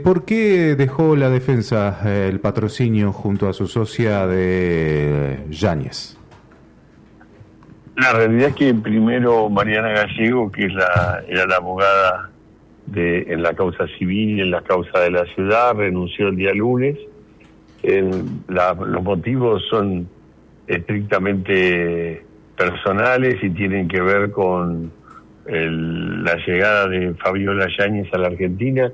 ¿Por qué dejó la defensa el patrocinio junto a su socia de Yáñez? La realidad es que primero Mariana Gallego, que era la abogada en la causa civil y en la causa de la ciudad, renunció el día lunes. Los motivos son estrictamente personales y tienen que ver con la llegada de Fabiola Yáñez a la Argentina.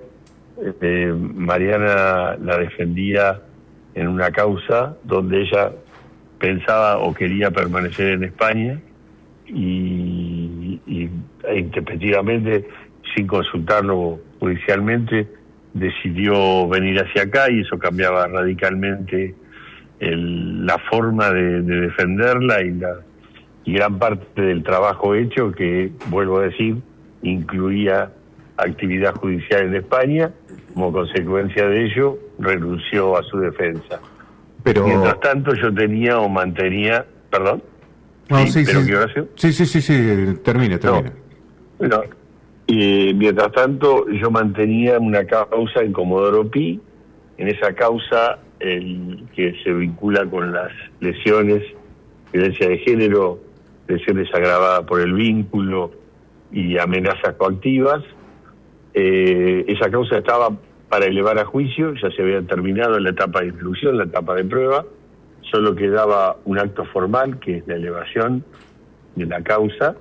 Mariana la defendía en una causa donde ella pensaba o quería permanecer en España e intempestivamente, sin consultarlo judicialmente, decidió venir hacia acá, y eso cambiaba radicalmente la forma de defenderla y gran parte del trabajo hecho, que, vuelvo a decir, incluía actividad judicial en España. Como consecuencia de ello, renunció a su defensa. Pero... Mientras tanto, yo tenía o mantenía... ¿Perdón? No, sí, ¿Pero sí. qué oración? Sí, termine. No. Bueno, mientras tanto, yo mantenía una causa en Comodoro Pi. En esa causa, que se vincula con las lesiones, violencia de género, lesiones agravadas por el vínculo y amenazas coactivas. Esa causa estaba para elevar a juicio, ya se había terminado la etapa de instrucción, la etapa de prueba, solo quedaba un acto formal, que es la elevación de la causa,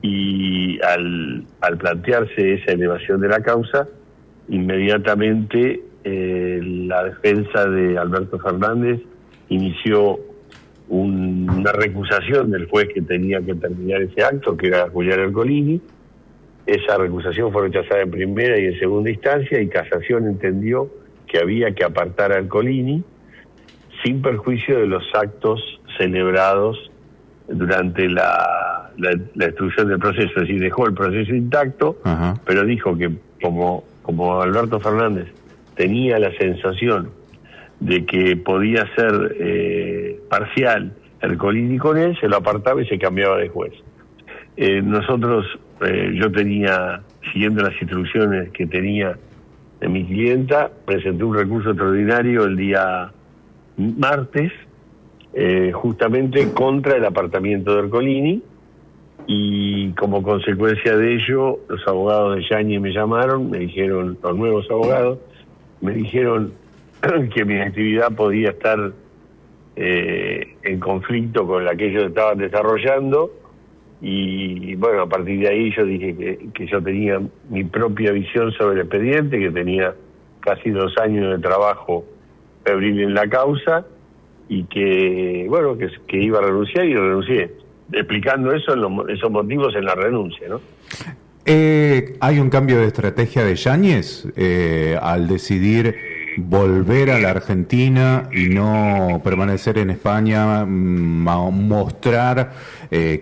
y al plantearse esa elevación de la causa, inmediatamente la defensa de Alberto Fernández inició una recusación del juez que tenía que terminar ese acto, que era Julián Ercolini. Esa recusación fue rechazada en primera y en segunda instancia, y Casación entendió que había que apartar a Ercolini sin perjuicio de los actos celebrados durante la instrucción del proceso. Es decir, dejó el proceso intacto, pero dijo que como Alberto Fernández tenía la sensación de que podía ser parcial Ercolini con él, se lo apartaba y se cambiaba de juez. Yo tenía, siguiendo las instrucciones que tenía de mi clienta, presenté un recurso extraordinario el día martes, justamente contra el apartamiento de Ercolini, y como consecuencia de ello, los abogados de Yáñez me llamaron, me dijeron, los nuevos abogados, me dijeron que mi actividad podía estar en conflicto con la que ellos estaban desarrollando. Y bueno, a partir de ahí yo dije que yo tenía mi propia visión sobre el expediente, que tenía casi 2 años de trabajo febril en la causa, y que bueno, que iba a renunciar, y renuncié, explicando esos motivos en la renuncia, ¿no? ¿Hay un cambio de estrategia de Yáñez al decidir volver a la Argentina y no permanecer en España, mostrar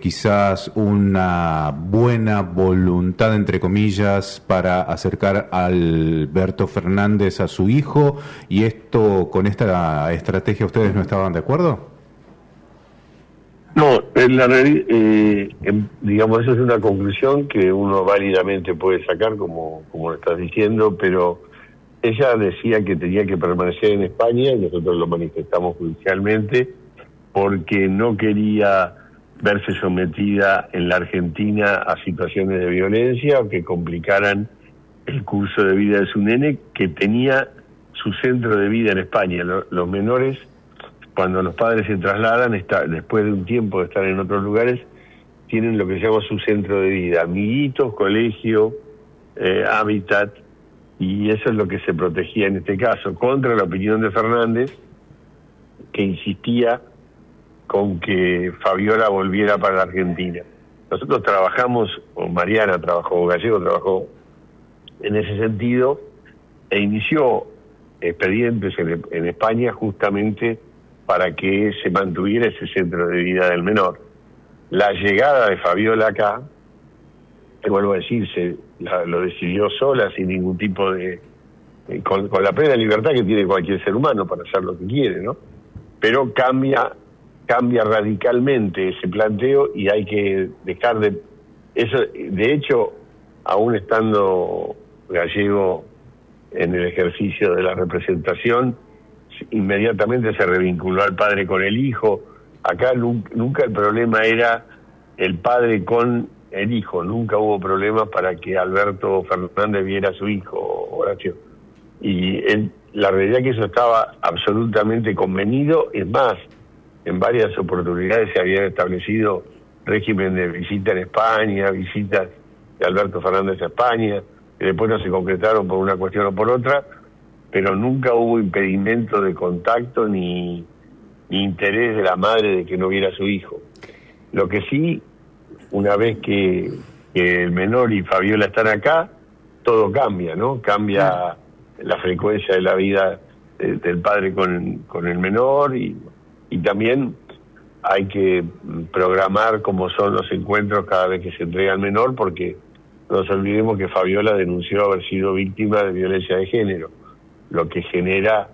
quizás una buena voluntad, entre comillas, para acercar a Alberto Fernández a su hijo, y esto, con esta estrategia, ustedes no estaban de acuerdo? No, en la digamos, eso es una conclusión que uno válidamente puede sacar, como lo estás diciendo, pero ella decía que tenía que permanecer en España, y nosotros lo manifestamos judicialmente, porque no quería verse sometida en la Argentina a situaciones de violencia o que complicaran el curso de vida de su nene, que tenía su centro de vida en España. Los menores, cuando los padres se trasladan, después de un tiempo de estar en otros lugares, tienen lo que se llama su centro de vida: amiguitos, colegio, hábitat, y eso es lo que se protegía en este caso, contra la opinión de Fernández, que insistía con que Fabiola volviera para la Argentina. Nosotros trabajamos, o Mariana trabajó, o Gallego trabajó en ese sentido, e inició expedientes en España justamente para que se mantuviera ese centro de vida del menor. La llegada de Fabiola acá, te vuelvo a decir, lo decidió sola, sin ningún tipo de... con la plena libertad que tiene cualquier ser humano para hacer lo que quiere, ¿no? Pero cambia radicalmente ese planteo, y hay que dejar de... eso. De hecho, aún estando Gallego en el ejercicio de la representación, inmediatamente se revinculó al padre con el hijo. Acá nunca el problema era el padre con el hijo, nunca hubo problema para que Alberto Fernández viera a su hijo, Horacio. Y la realidad es que eso estaba absolutamente convenido. Es más, en varias oportunidades se habían establecido régimen de visita en España, visitas de Alberto Fernández a España, que después no se concretaron por una cuestión o por otra, pero nunca hubo impedimento de contacto ni interés de la madre de que no viera a su hijo. Lo que sí, una vez que el menor y Fabiola están acá, todo cambia, ¿no? Cambia la frecuencia de la vida del padre con el menor y también hay que programar cómo son los encuentros cada vez que se entrega al menor, porque no nos olvidemos que Fabiola denunció haber sido víctima de violencia de género, lo que genera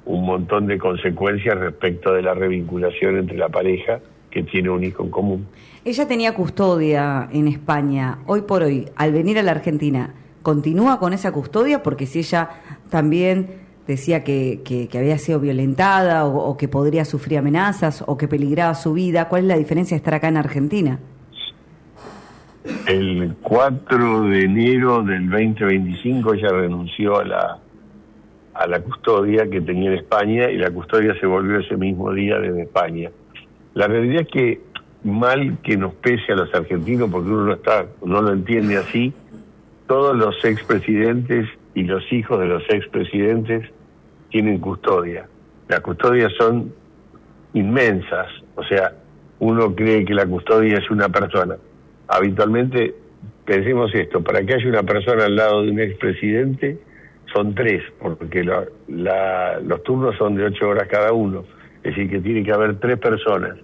un montón de consecuencias respecto de la revinculación entre la pareja que tiene un hijo en común. Ella tenía custodia en España. Hoy por hoy, al venir a la Argentina, ¿continúa con esa custodia? Porque si ella también decía que había sido violentada o que podría sufrir amenazas o que peligraba su vida, ¿cuál es la diferencia de estar acá en Argentina? El 4 de enero del 2025 ella renunció a la custodia que tenía en España y la custodia se volvió ese mismo día desde España. La realidad es que, mal que nos pese a los argentinos, porque uno no lo entiende así, todos los expresidentes y los hijos de los expresidentes tienen custodia. Las custodias son inmensas, o sea, uno cree que la custodia es una persona. Habitualmente, pensemos esto, para que haya una persona al lado de un expresidente, son 3, porque los turnos son de 8 horas cada uno, es decir, que tiene que haber 3 personas,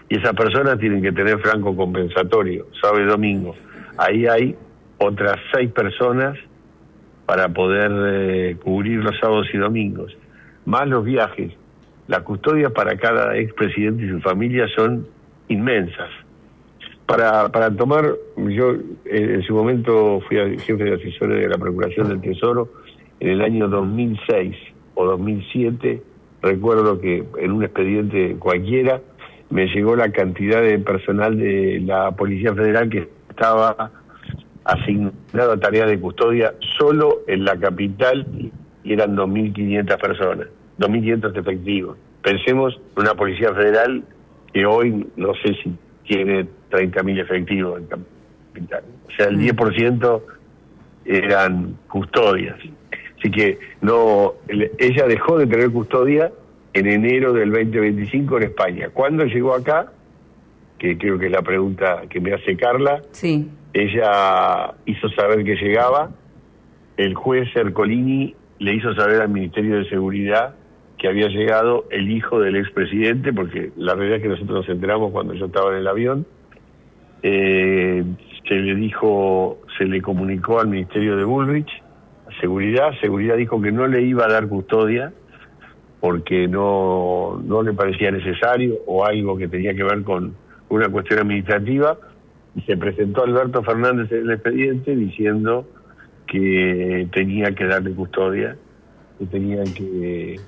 y esas personas tienen que tener franco compensatorio, sábado y domingo. Ahí hay otras 6 personas para poder cubrir los sábados y domingos, más los viajes. La custodia para cada expresidente y su familia son inmensas. Para tomar, yo en su momento fui jefe de asesores de la Procuración del Tesoro en el año 2006 o 2007, recuerdo que en un expediente cualquiera me llegó la cantidad de personal de la Policía Federal que estaba asignado a tareas de custodia solo en la capital y eran 2.500 personas, 2.500 efectivos. Pensemos en una Policía Federal que hoy no sé si tiene 30.000 efectivos en capital. O sea, el 10% eran custodias. Así que ella dejó de tener custodia en enero del 2025 en España. ¿Cuándo llegó acá? Que creo que es la pregunta que me hace Carla. Sí. Ella hizo saber que llegaba. El juez Ercolini le hizo saber al Ministerio de Seguridad que había llegado el hijo del expresidente, porque la realidad es que nosotros nos enteramos cuando yo estaba en el avión. Se le comunicó al Ministerio de Bullrich, a Seguridad dijo que no le iba a dar custodia porque no le parecía necesario o algo que tenía que ver con una cuestión administrativa, y se presentó Alberto Fernández en el expediente diciendo que tenía que darle custodia, que tenían que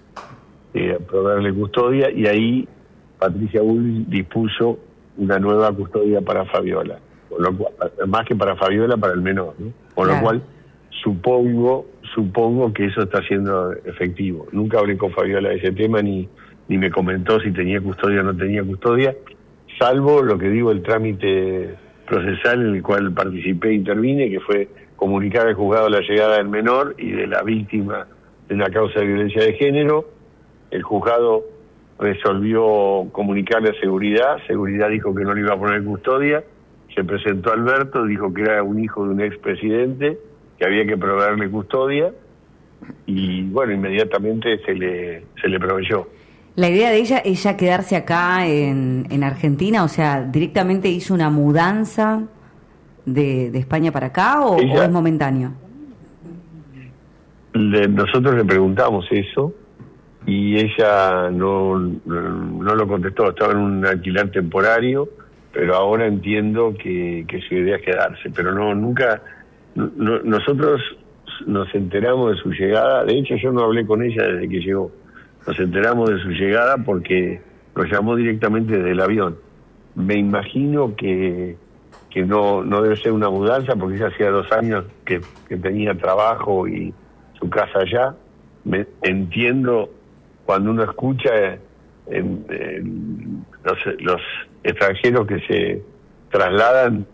proveerle custodia, y ahí Patricia Bullrich dispuso una nueva custodia para Fabiola, con lo cual, más que para Fabiola, para el menor, ¿no? Con lo cual supongo que eso está siendo efectivo. Nunca hablé con Fabiola de ese tema, ni me comentó si tenía custodia o no tenía custodia, salvo lo que digo, el trámite procesal en el cual participé e intervine, que fue comunicar al juzgado la llegada del menor y de la víctima de una causa de violencia de género. El juzgado resolvió comunicarle a Seguridad dijo que no le iba a poner custodia, se presentó Alberto, dijo que era un hijo de un expresidente, que había que proveerle custodia, y bueno, inmediatamente se le proveyó. La idea de ella es ya quedarse acá en Argentina, o sea, directamente hizo una mudanza de España para acá, o es momentáneo. Nosotros le preguntamos eso y ella no lo contestó, estaba en un alquiler temporario, pero ahora entiendo que su idea es quedarse, pero nosotros nos enteramos de su llegada. De hecho, yo no hablé con ella desde que llegó. Nos enteramos de su llegada porque nos llamó directamente desde el avión. Me imagino que no debe ser una mudanza, porque ella hacía 2 años que tenía trabajo y su casa allá. Entiendo cuando uno escucha los extranjeros que se trasladan,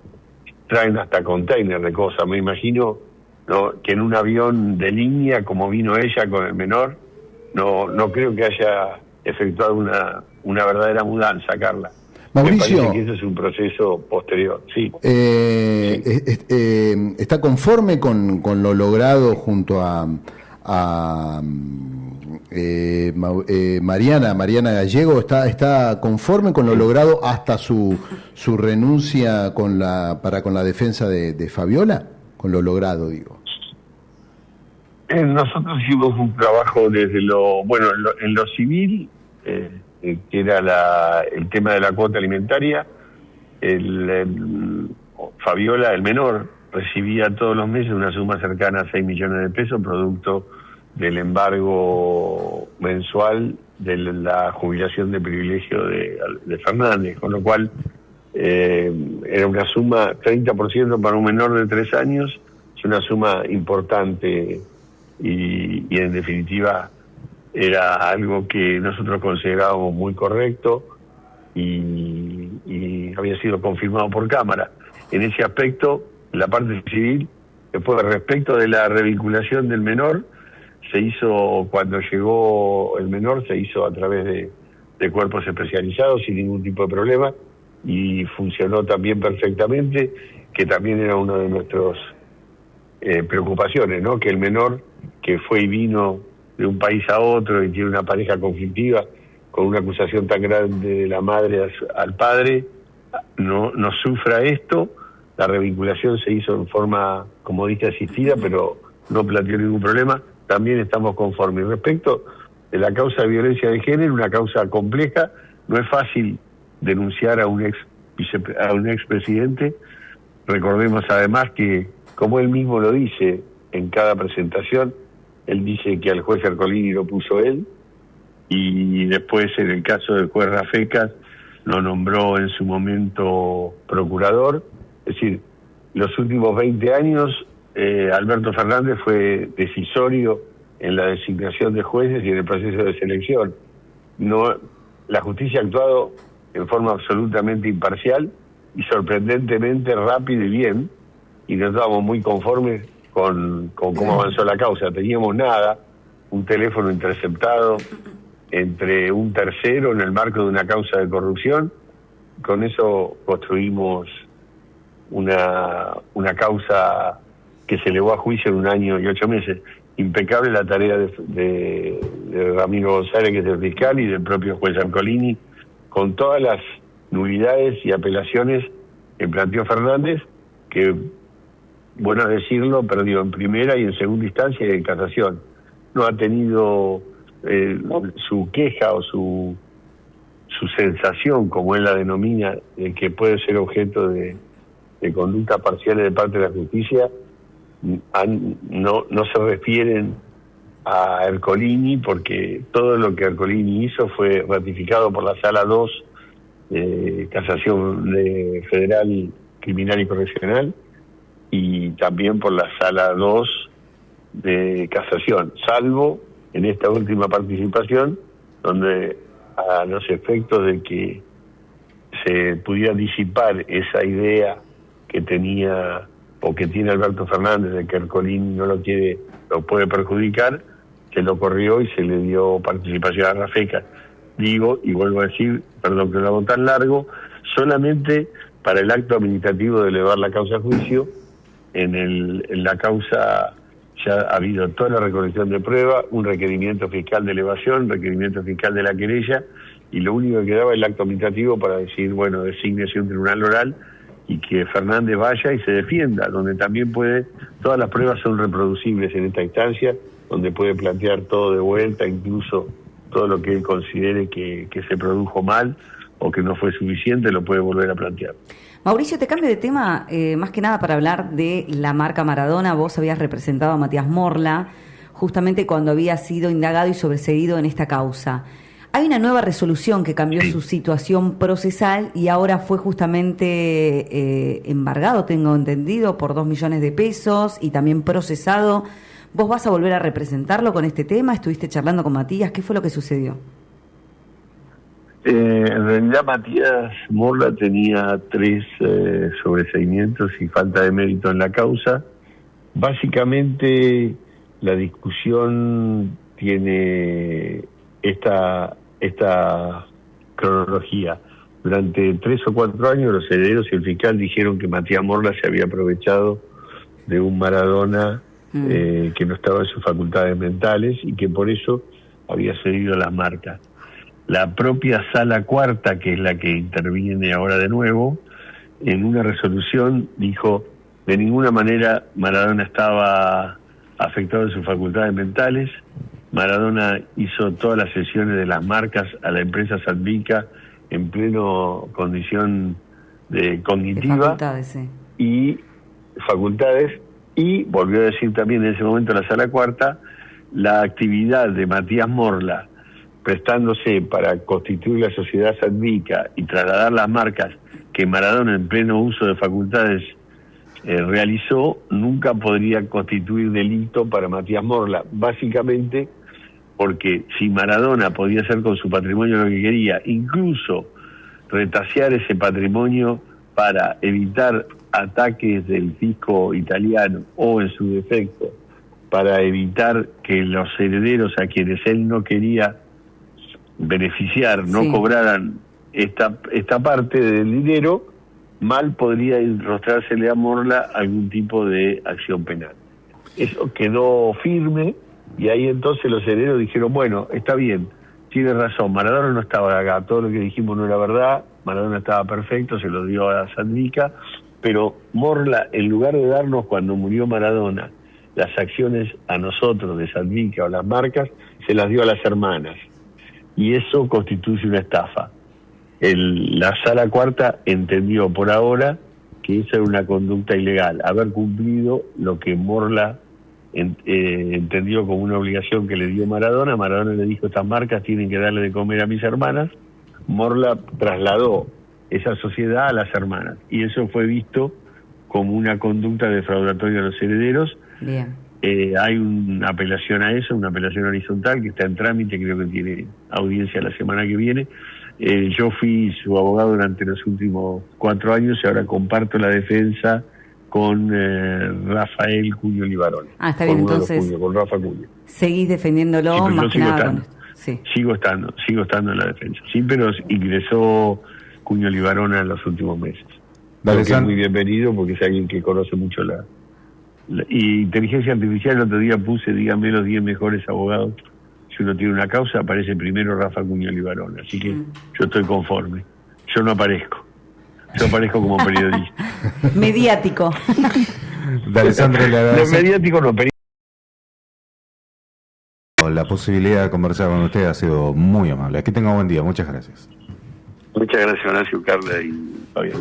traen hasta container de cosas. Me imagino, ¿no?, que en un avión de línea, como vino ella con el menor, no creo que haya efectuado una verdadera mudanza, Carla. Mauricio, me parece que eso es un proceso posterior. Sí. ¿Está conforme con lo logrado junto a Mariana Gallego? ¿Está conforme con lo logrado hasta su renuncia con la defensa de Fabiola? Con lo logrado, digo. Nosotros hicimos un trabajo desde en lo civil, que era el tema de la cuota alimentaria. Fabiola, el menor, recibía todos los meses una suma cercana a 6 millones de pesos, producto del embargo mensual de la jubilación de privilegio de Fernández, con lo cual era una suma, 30% para un menor de 3 años, es una suma importante y en definitiva era algo que nosotros considerábamos muy correcto y había sido confirmado por Cámara. En ese aspecto, la parte civil, después respecto de la revinculación del menor, se hizo, cuando llegó el menor, se hizo a través de cuerpos especializados sin ningún tipo de problema y funcionó también perfectamente, que también era una de nuestras preocupaciones, ¿no? Que el menor que fue y vino de un país a otro y tiene una pareja conflictiva con una acusación tan grande de la madre al padre, no sufra esto. La revinculación se hizo en forma, como dije, asistida, pero no planteó ningún problema. También estamos conformes. Respecto de la causa de violencia de género, una causa compleja, no es fácil denunciar a un expresidente. Recordemos además que, como él mismo lo dice en cada presentación, él dice que al juez Ercolini lo puso él, y después en el caso del juez Rafecas lo nombró en su momento procurador. Es decir, los últimos 20 años Alberto Fernández fue decisorio en la designación de jueces y en el proceso de selección. La justicia ha actuado en forma absolutamente imparcial y sorprendentemente rápido y bien, y nos estábamos muy conformes con cómo avanzó la causa. Teníamos un teléfono interceptado entre un tercero en el marco de una causa de corrupción. Con eso construimos una causa que se elevó a juicio en 1 año y 8 meses. Impecable la tarea de Ramiro González, que es el fiscal, y del propio juez Ercolini, con todas las nulidades y apelaciones que planteó Fernández, que, bueno decirlo, perdió en primera y en segunda instancia y en casación. No ha tenido su queja o su sensación, como él la denomina, de que puede ser objeto de conductas parciales de parte de la justicia. No se refieren a Ercolini, porque todo lo que Ercolini hizo fue ratificado por la Sala 2 de Casación Federal Criminal y Correccional, y también por la Sala 2 de Casación, salvo en esta última participación, donde a los efectos de que se pudiera disipar esa idea que tenía o que tiene Alberto Fernández de que Ercolini no lo puede perjudicar, se lo corrió y se le dio participación a Rafecas. Digo, y vuelvo a decir, perdón que lo hago tan largo, solamente para el acto administrativo de elevar la causa a juicio. En la causa ya ha habido toda la recolección de prueba, un requerimiento fiscal de elevación, requerimiento fiscal de la querella, y lo único que quedaba es el acto administrativo para decir, bueno, desígnese un tribunal oral y que Fernández vaya y se defienda, donde también todas las pruebas son reproducibles en esta instancia, donde puede plantear todo de vuelta, incluso todo lo que él considere que se produjo mal o que no fue suficiente, lo puede volver a plantear. Mauricio, te cambio de tema, más que nada para hablar de la marca Maradona. Vos habías representado a Matías Morla justamente cuando había sido indagado y sobreseído en esta causa. Hay una nueva resolución que cambió su situación procesal y ahora fue justamente embargado, tengo entendido, por 2 millones de pesos y también procesado. ¿Vos vas a volver a representarlo con este tema? ¿Estuviste charlando con Matías? ¿Qué fue lo que sucedió? En realidad Matías Morla tenía 3 sobreseimientos y falta de mérito en la causa. Básicamente la discusión tiene esta cronología. Durante 3 o 4 años los herederos y el fiscal dijeron que Matías Morla se había aprovechado de un Maradona que no estaba en sus facultades mentales y que por eso había cedido las marcas. La propia Sala Cuarta, que es la que interviene ahora de nuevo, en una resolución dijo: de ninguna manera Maradona estaba afectado en sus facultades mentales. Maradona hizo todas las sesiones de las marcas a la empresa Sadvica en pleno condición de cognitiva, de facultades, sí. Y facultades, y volvió a decir también en ese momento la Sala Cuarta: la actividad de Matías Morla prestándose para constituir la sociedad Sadvica y trasladar las marcas que Maradona en pleno uso de facultades realizó, nunca podría constituir delito para Matías Morla, básicamente porque si Maradona podía hacer con su patrimonio lo que quería, incluso retasear ese patrimonio para evitar ataques del fisco italiano, o en su defecto para evitar que los herederos a quienes él no quería beneficiar no cobraran esta parte del dinero, mal podría enrostrársele a Morla algún tipo de acción penal. Eso quedó firme y ahí entonces los herederos dijeron: bueno, está bien, tiene razón, Maradona no estaba acá, todo lo que dijimos no era verdad, Maradona estaba perfecto, se lo dio a Sadvica, pero Morla, en lugar de darnos cuando murió Maradona las acciones a nosotros de Sadvica o las marcas, se las dio a las hermanas. Y eso constituye una estafa. La Sala Cuarta entendió por ahora que esa era una conducta ilegal, haber cumplido lo que Morla entendió como una obligación que le dio Maradona. Maradona le dijo: estas marcas tienen que darle de comer a mis hermanas. Morla trasladó esa sociedad a las hermanas y eso fue visto como una conducta defraudatoria a los herederos. Bien. Hay una apelación a eso, una apelación horizontal que está en trámite, creo que tiene audiencia la semana que viene. Yo fui su abogado durante los últimos 4 años y ahora comparto la defensa con Rafael Cuño Libarón. Está bien, entonces con Rafa Cuño. Seguís defendiéndolo más que nada con esto. Sí. Sigo estando en la defensa. Sí, pero ingresó Cuño Libarona en los últimos meses. Dale, que es muy bienvenido porque es alguien que conoce mucho la inteligencia artificial. El otro día puse: dígame los 10 mejores abogados. Si uno tiene una causa, aparece primero Rafa Cuño Libarón. Así que yo estoy conforme. Yo no aparezco. Yo aparezco como periodista. Mediático. Dale, Sandra, le agradezco. Mediático no, la posibilidad de conversar con usted ha sido muy amable. Que tenga buen día. Muchas gracias. Muchas gracias, Horacio, Carla y Fabián.